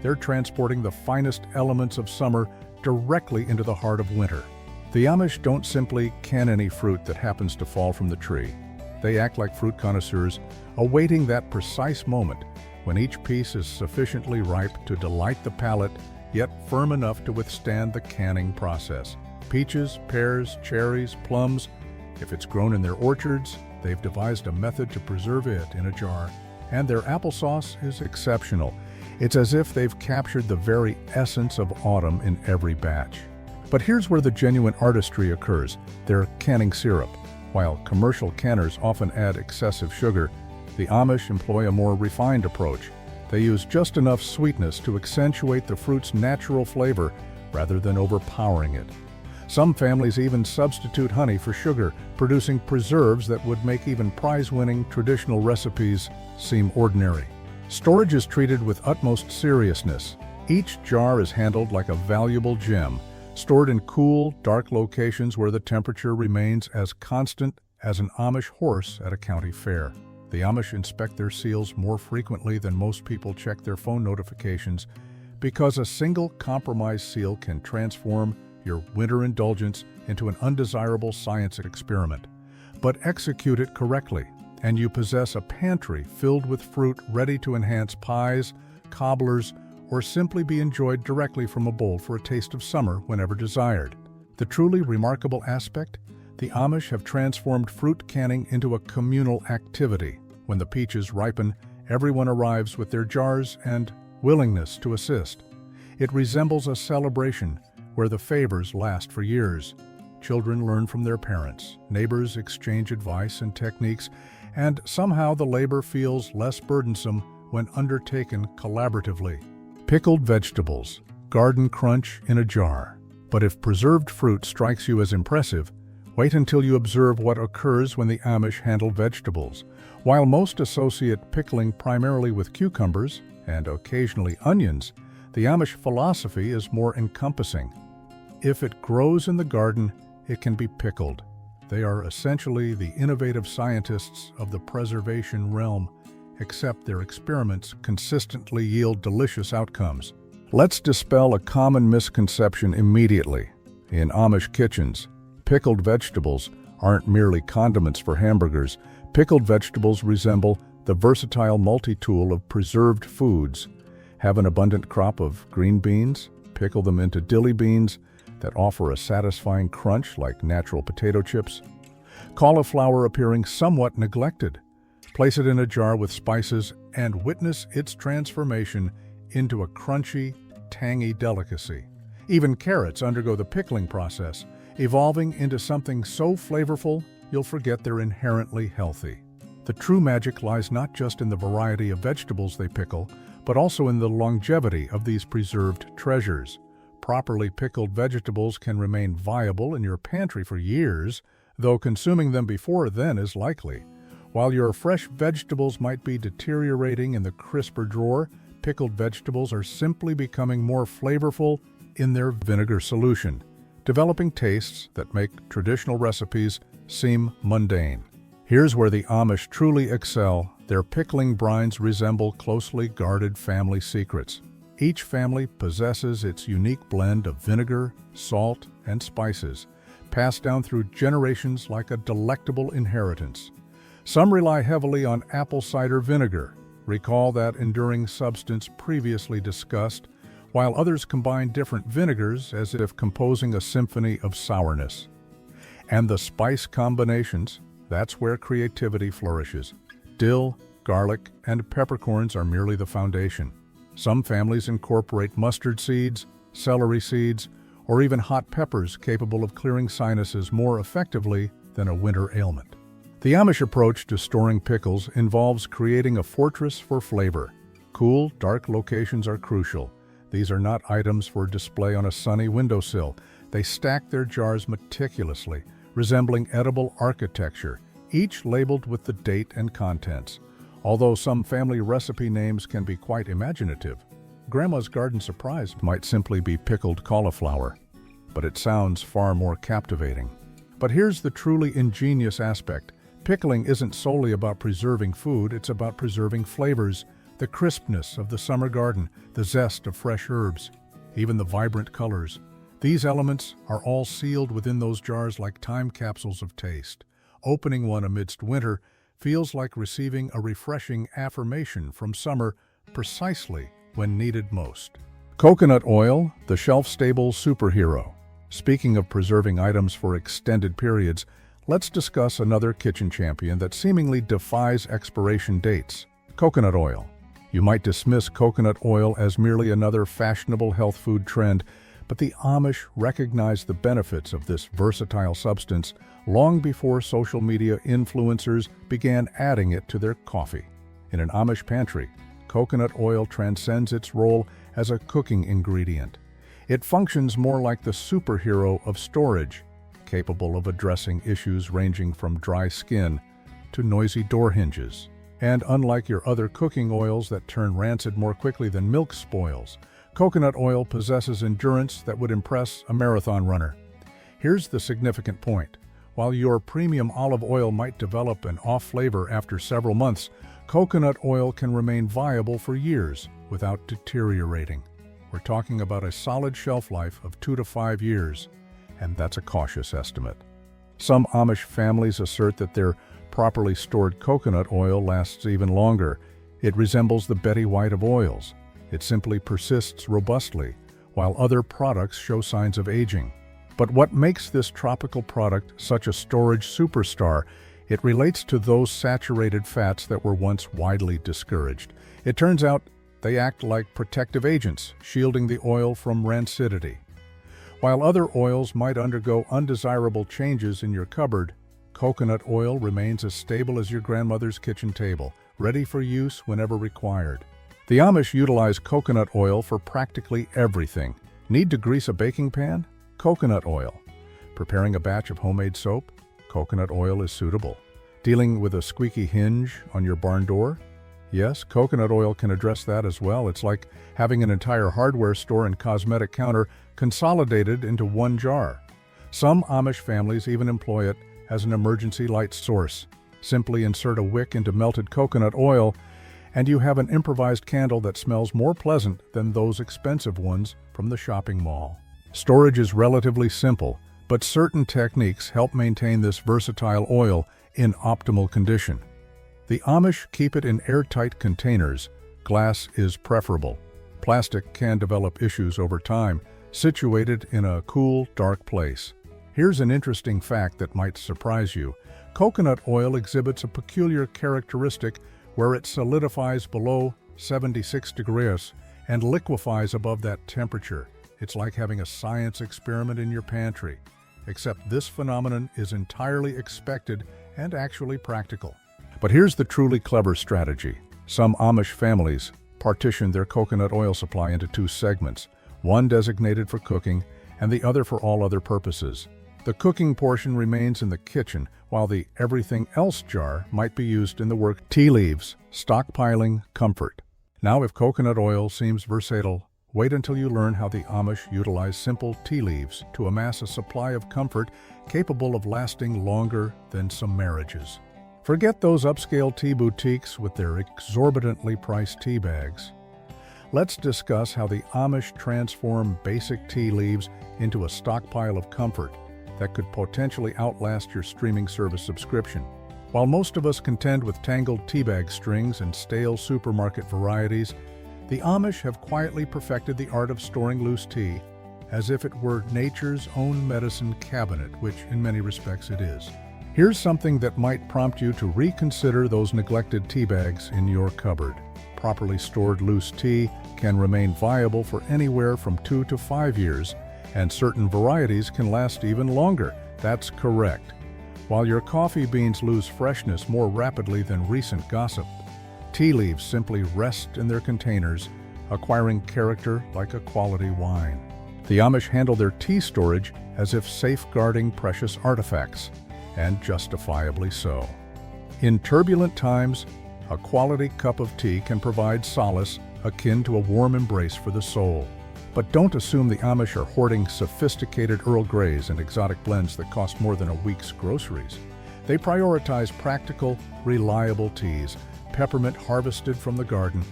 they're transporting the finest elements of summer directly into the heart of winter. The Amish don't simply can any fruit that happens to fall from the tree. They act like fruit connoisseurs, awaiting that precise moment when each piece is sufficiently ripe to delight the palate, yet firm enough to withstand the canning process. Peaches, pears, cherries, plums, if it's grown in their orchards, they've devised a method to preserve it in a jar. And their applesauce is exceptional. It's as if they've captured the very essence of autumn in every batch. But here's where the genuine artistry occurs, their canning syrup. While commercial canners often add excessive sugar, the Amish employ a more refined approach. They use just enough sweetness to accentuate the fruit's natural flavor rather than overpowering it. Some families even substitute honey for sugar, producing preserves that would make even prize-winning traditional recipes seem ordinary. Storage is treated with utmost seriousness. Each jar is handled like a valuable gem, stored in cool, dark locations where the temperature remains as constant as an Amish horse at a county fair. The Amish inspect their seals more frequently than most people check their phone notifications because a single compromised seal can transform your winter indulgence into an undesirable science experiment. But execute it correctly, and you possess a pantry filled with fruit ready to enhance pies, cobblers, or simply be enjoyed directly from a bowl for a taste of summer whenever desired. The truly remarkable aspect? The Amish have transformed fruit canning into a communal activity. When the peaches ripen, everyone arrives with their jars and willingness to assist. It resembles a celebration where the favors last for years. Children learn from their parents, neighbors exchange advice and techniques, and somehow the labor feels less burdensome when undertaken collaboratively. Pickled vegetables, garden crunch in a jar. But if preserved fruit strikes you as impressive, wait until you observe what occurs when the Amish handle vegetables. While most associate pickling primarily with cucumbers and occasionally onions, the Amish philosophy is more encompassing. If it grows in the garden, it can be pickled. They are essentially the innovative scientists of the preservation realm, except their experiments consistently yield delicious outcomes. Let's dispel a common misconception immediately. In Amish kitchens, pickled vegetables aren't merely condiments for hamburgers. Pickled vegetables resemble the versatile multi-tool of preserved foods. Have an abundant crop of green beans, pickle them into dilly beans that offer a satisfying crunch like natural potato chips. Cauliflower appearing somewhat neglected. Place it in a jar with spices and witness its transformation into a crunchy, tangy delicacy. Even carrots undergo the pickling process, evolving into something so flavorful you'll forget they're inherently healthy. The true magic lies not just in the variety of vegetables they pickle, but also in the longevity of these preserved treasures. Properly pickled vegetables can remain viable in your pantry for years, though consuming them before then is likely. While your fresh vegetables might be deteriorating in the crisper drawer, pickled vegetables are simply becoming more flavorful in their vinegar solution, developing tastes that make traditional recipes seem mundane. Here's where the Amish truly excel. Their pickling brines resemble closely guarded family secrets. Each family possesses its unique blend of vinegar, salt, and spices, passed down through generations like a delectable inheritance. Some rely heavily on apple cider vinegar, recall that enduring substance previously discussed, while others combine different vinegars as if composing a symphony of sourness. And the spice combinations, that's where creativity flourishes. Dill, garlic, and peppercorns are merely the foundation. Some families incorporate mustard seeds, celery seeds, or even hot peppers capable of clearing sinuses more effectively than a winter ailment. The Amish approach to storing pickles involves creating a fortress for flavor. Cool, dark locations are crucial. These are not items for display on a sunny windowsill. They stack their jars meticulously, resembling edible architecture, each labeled with the date and contents. Although some family recipe names can be quite imaginative, Grandma's garden surprise might simply be pickled cauliflower, but it sounds far more captivating. But here's the truly ingenious aspect. Pickling isn't solely about preserving food, it's about preserving flavors, the crispness of the summer garden, the zest of fresh herbs, even the vibrant colors. These elements are all sealed within those jars like time capsules of taste. Opening one amidst winter feels like receiving a refreshing affirmation from summer precisely when needed most. Coconut oil, the shelf-stable superhero. Speaking of preserving items for extended periods, let's discuss another kitchen champion that seemingly defies expiration dates: coconut oil. You might dismiss coconut oil as merely another fashionable health food trend, but the Amish recognized the benefits of this versatile substance long before social media influencers began adding it to their coffee. In an Amish pantry, coconut oil transcends its role as a cooking ingredient. It functions more like the superhero of storage, capable of addressing issues ranging from dry skin to noisy door hinges. And unlike your other cooking oils that turn rancid more quickly than milk spoils, coconut oil possesses endurance that would impress a marathon runner. Here's the significant point. While your premium olive oil might develop an off flavor after several months, coconut oil can remain viable for years without deteriorating. We're talking about a solid shelf life of 2 to 5 years, and that's a cautious estimate. Some Amish families assert that their properly stored coconut oil lasts even longer. It resembles the Betty White of oils. It simply persists robustly, while other products show signs of aging. But what makes this tropical product such a storage superstar? It relates to those saturated fats that were once widely discouraged. It turns out they act like protective agents, shielding the oil from rancidity. While other oils might undergo undesirable changes in your cupboard, coconut oil remains as stable as your grandmother's kitchen table, ready for use whenever required. The Amish utilize coconut oil for practically everything. Need to grease a baking pan? Coconut oil. Preparing a batch of homemade soap? Coconut oil is suitable. Dealing with a squeaky hinge on your barn door? Yes, coconut oil can address that as well. It's like having an entire hardware store and cosmetic counter consolidated into one jar. Some Amish families even employ it as an emergency light source. Simply insert a wick into melted coconut oil, and you have an improvised candle that smells more pleasant than those expensive ones from the shopping mall. Storage is relatively simple, but certain techniques help maintain this versatile oil in optimal condition. The Amish keep it in airtight containers. Glass is preferable. Plastic can develop issues over time, situated in a cool, dark place. Here's an interesting fact that might surprise you. Coconut oil exhibits a peculiar characteristic where it solidifies below 76 degrees and liquefies above that temperature. It's like having a science experiment in your pantry, except this phenomenon is entirely expected and actually practical. But here's the truly clever strategy. Some Amish families partition their coconut oil supply into two segments, one designated for cooking and the other for all other purposes. The cooking portion remains in the kitchen, while the everything else jar might be used in the work. Tea leaves, stockpiling, comfort. Now, if coconut oil seems versatile, wait until you learn how the Amish utilize simple tea leaves to amass a supply of comfort capable of lasting longer than some marriages. Forget those upscale tea boutiques with their exorbitantly priced tea bags. Let's discuss how the Amish transform basic tea leaves into a stockpile of comfort that could potentially outlast your streaming service subscription. While most of us contend with tangled teabag strings and stale supermarket varieties, the Amish have quietly perfected the art of storing loose tea as if it were nature's own medicine cabinet, which in many respects it is. Here's something that might prompt you to reconsider those neglected tea bags in your cupboard. Properly stored loose tea can remain viable for anywhere from 2 to 5 years, and certain varieties can last even longer. That's correct. While your coffee beans lose freshness more rapidly than recent gossip, tea leaves simply rest in their containers, acquiring character like a quality wine. The Amish handle their tea storage as if safeguarding precious artifacts, and justifiably so. In turbulent times, a quality cup of tea can provide solace akin to a warm embrace for the soul. But don't assume the Amish are hoarding sophisticated Earl Greys and exotic blends that cost more than a week's groceries. They prioritize practical, reliable teas, peppermint harvested from the garden,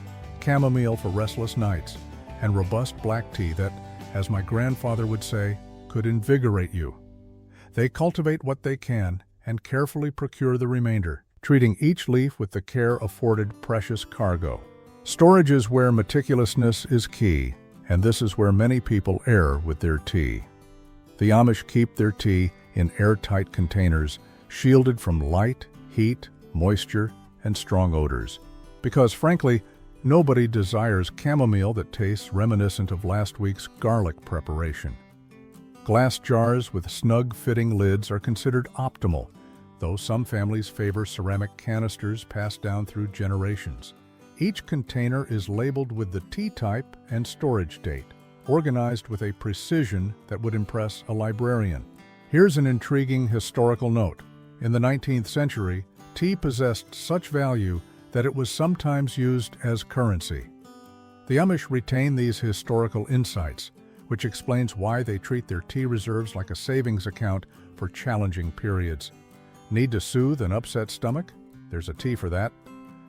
chamomile for restless nights, and robust black tea that, as my grandfather would say, could invigorate you. They cultivate what they can and carefully procure the remainder, treating each leaf with the care afforded precious cargo. Storage is where meticulousness is key, and this is where many people err with their tea. The Amish keep their tea in airtight containers, shielded from light, heat, moisture, and strong odors. Because frankly, nobody desires chamomile that tastes reminiscent of last week's garlic preparation. Glass jars with snug-fitting lids are considered optimal, though some families favor ceramic canisters passed down through generations. Each container is labeled with the tea type and storage date, organized with a precision that would impress a librarian. Here's an intriguing historical note. In the 19th century, tea possessed such value that it was sometimes used as currency. The Amish retain these historical insights, which explains why they treat their tea reserves like a savings account for challenging periods. Need to soothe an upset stomach? There's a tea for that.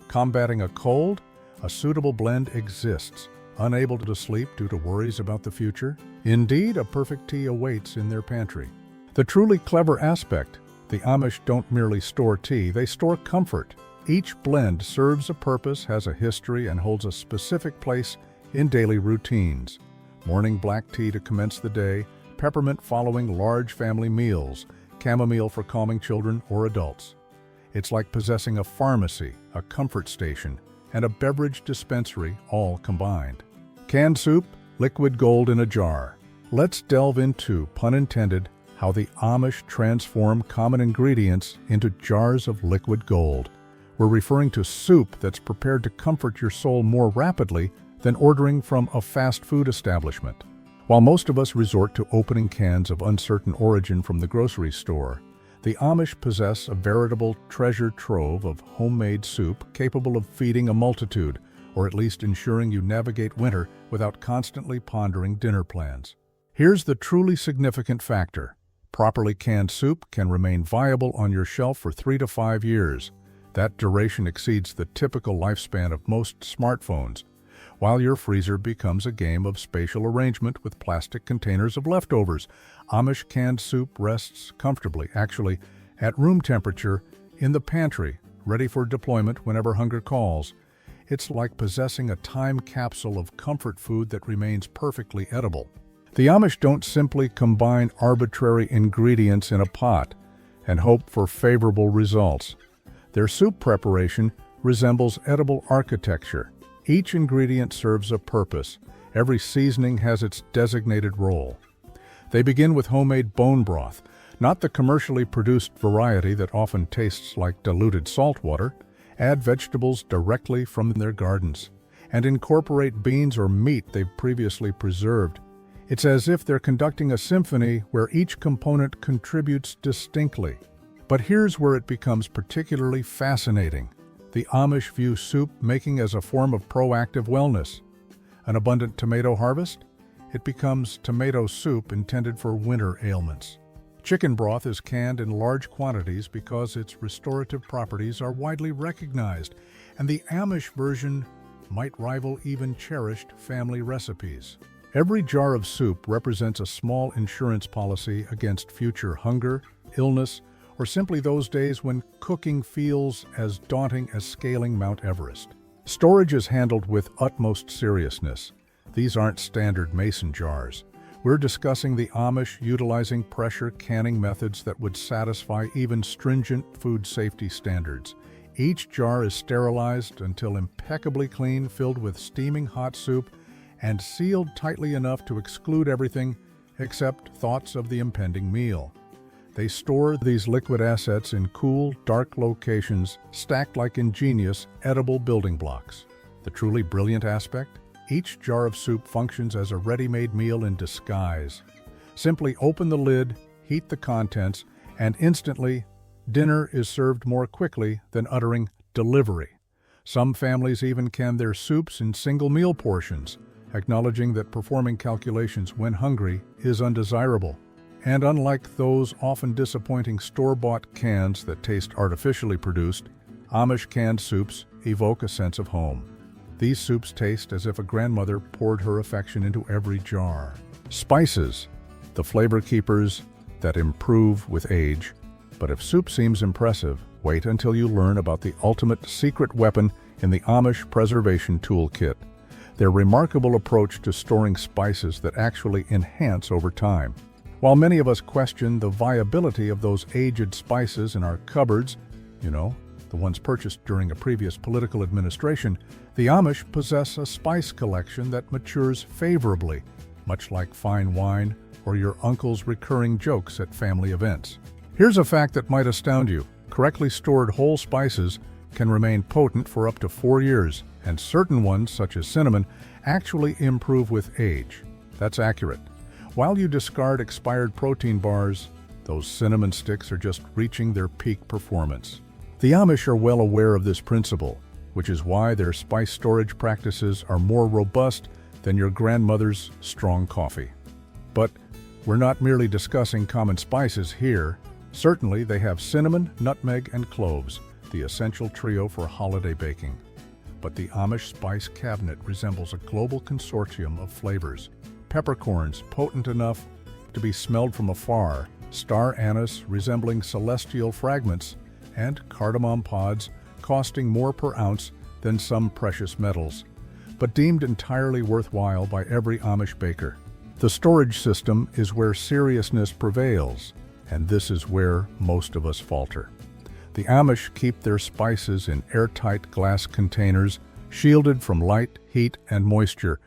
Combating a cold? A suitable blend exists. Unable to sleep due to worries about the future? Indeed, a perfect tea awaits in their pantry. The truly clever aspect, The Amish don't merely store tea, they store comfort. Each blend serves a purpose, has a history, and holds a specific place in daily routines. Morning black tea to commence the day, peppermint following large family meals, chamomile for calming children or adults. It's like possessing a pharmacy, a comfort station, and a beverage dispensary all combined. Canned soup, liquid gold in a jar. Let's delve into, pun intended, how the Amish transform common ingredients into jars of liquid gold. We're referring to soup that's prepared to comfort your soul more rapidly than ordering from a fast food establishment. While most of us resort to opening cans of uncertain origin from the grocery store, the Amish possess a veritable treasure trove of homemade soup capable of feeding a multitude, or at least ensuring you navigate winter without constantly pondering dinner plans. Here's the truly significant factor. Properly canned soup can remain viable on your shelf for 3 to 5 years. That duration exceeds the typical lifespan of most smartphones, while your freezer becomes a game of spatial arrangement with plastic containers of leftovers. Amish canned soup rests comfortably, actually at room temperature, in the pantry, ready for deployment whenever hunger calls. It's like possessing a time capsule of comfort food that remains perfectly edible. The Amish don't simply combine arbitrary ingredients in a pot and hope for favorable results. Their soup preparation resembles edible architecture. Each ingredient serves a purpose. Every seasoning has its designated role. They begin with homemade bone broth, not the commercially produced variety that often tastes like diluted salt water. Add vegetables directly from their gardens, and incorporate beans or meat they've previously preserved. It's as if they're conducting a symphony where each component contributes distinctly. But here's where it becomes particularly fascinating. The Amish view soup making as a form of proactive wellness. An abundant tomato harvest? It becomes tomato soup intended for winter ailments. Chicken broth is canned in large quantities because its restorative properties are widely recognized, and the Amish version might rival even cherished family recipes. Every jar of soup represents a small insurance policy against future hunger, illness, or simply those days when cooking feels as daunting as scaling Mount Everest. Storage is handled with utmost seriousness. These aren't standard mason jars. We're discussing the Amish utilizing pressure canning methods that would satisfy even stringent food safety standards. Each jar is sterilized until impeccably clean, filled with steaming hot soup, and sealed tightly enough to exclude everything except thoughts of the impending meal. They store these liquid assets in cool, dark locations, stacked like ingenious, edible building blocks. The truly brilliant aspect? Each jar of soup functions as a ready-made meal in disguise. Simply open the lid, heat the contents, and instantly, dinner is served more quickly than uttering "delivery." Some families even can their soups in single meal portions, acknowledging that performing calculations when hungry is undesirable. And unlike those often disappointing store-bought cans that taste artificially produced, Amish canned soups evoke a sense of home. These soups taste as if a grandmother poured her affection into every jar. Spices, the flavor keepers that improve with age. But if soup seems impressive, wait until you learn about the ultimate secret weapon in the Amish preservation toolkit. Their remarkable approach to storing spices that actually enhance over time. While many of us question the viability of those aged spices in our cupboards, the ones purchased during a previous political administration, the Amish possess a spice collection that matures favorably, much like fine wine or your uncle's recurring jokes at family events. Here's a fact that might astound you. Correctly stored whole spices can remain potent for up to 4 years, and certain ones, such as cinnamon, actually improve with age. That's accurate. While you discard expired protein bars, those cinnamon sticks are just reaching their peak performance. The Amish are well aware of this principle, which is why their spice storage practices are more robust than your grandmother's strong coffee. But we're not merely discussing common spices here. Certainly, they have cinnamon, nutmeg, and cloves, the essential trio for holiday baking. But the Amish spice cabinet resembles a global consortium of flavors. Peppercorns, potent enough to be smelled from afar, star anise resembling celestial fragments, and cardamom pods costing more per ounce than some precious metals, but deemed entirely worthwhile by every Amish baker. The storage system is where seriousness prevails, and this is where most of us falter. The Amish keep their spices in airtight glass containers, shielded from light, heat, and moisture,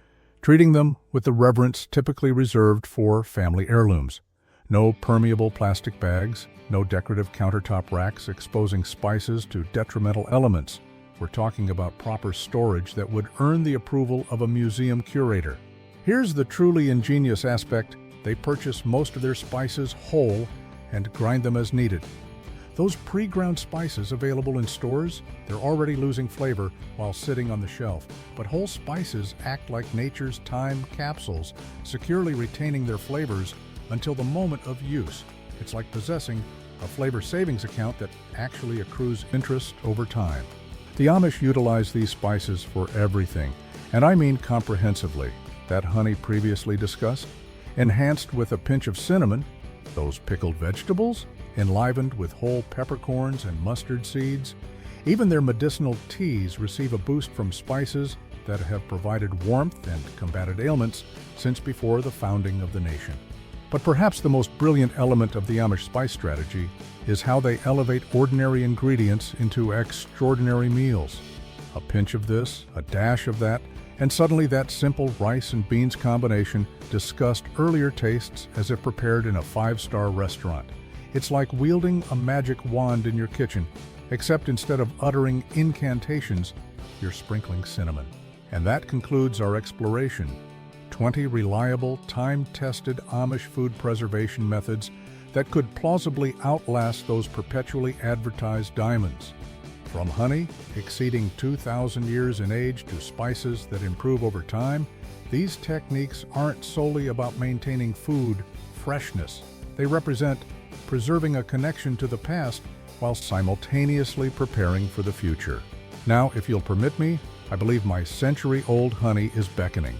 treating them with the reverence typically reserved for family heirlooms. No permeable plastic bags, no decorative countertop racks exposing spices to detrimental elements. We're talking about proper storage that would earn the approval of a museum curator. Here's the truly ingenious aspect: they purchase most of their spices whole and grind them as needed. Those pre-ground spices available in stores, they're already losing flavor while sitting on the shelf. But whole spices act like nature's time capsules, securely retaining their flavors until the moment of use. It's like possessing a flavor savings account that actually accrues interest over time. The Amish utilize these spices for everything, and I mean comprehensively. That honey previously discussed, enhanced with a pinch of cinnamon, those pickled vegetables, enlivened with whole peppercorns and mustard seeds. Even their medicinal teas receive a boost from spices that have provided warmth and combated ailments since before the founding of the nation. But perhaps the most brilliant element of the Amish spice strategy is how they elevate ordinary ingredients into extraordinary meals. A pinch of this, a dash of that, and suddenly that simple rice and beans combination discussed earlier tastes as if prepared in a five-star restaurant. It's like wielding a magic wand in your kitchen, except instead of uttering incantations, you're sprinkling cinnamon. And that concludes our exploration. 20 reliable, time-tested Amish food preservation methods that could plausibly outlast those perpetually advertised diamonds. From honey, exceeding 2,000 years in age, to spices that improve over time, these techniques aren't solely about maintaining food freshness. They represent preserving a connection to the past while simultaneously preparing for the future. Now, if you'll permit me, I believe my century-old honey is beckoning.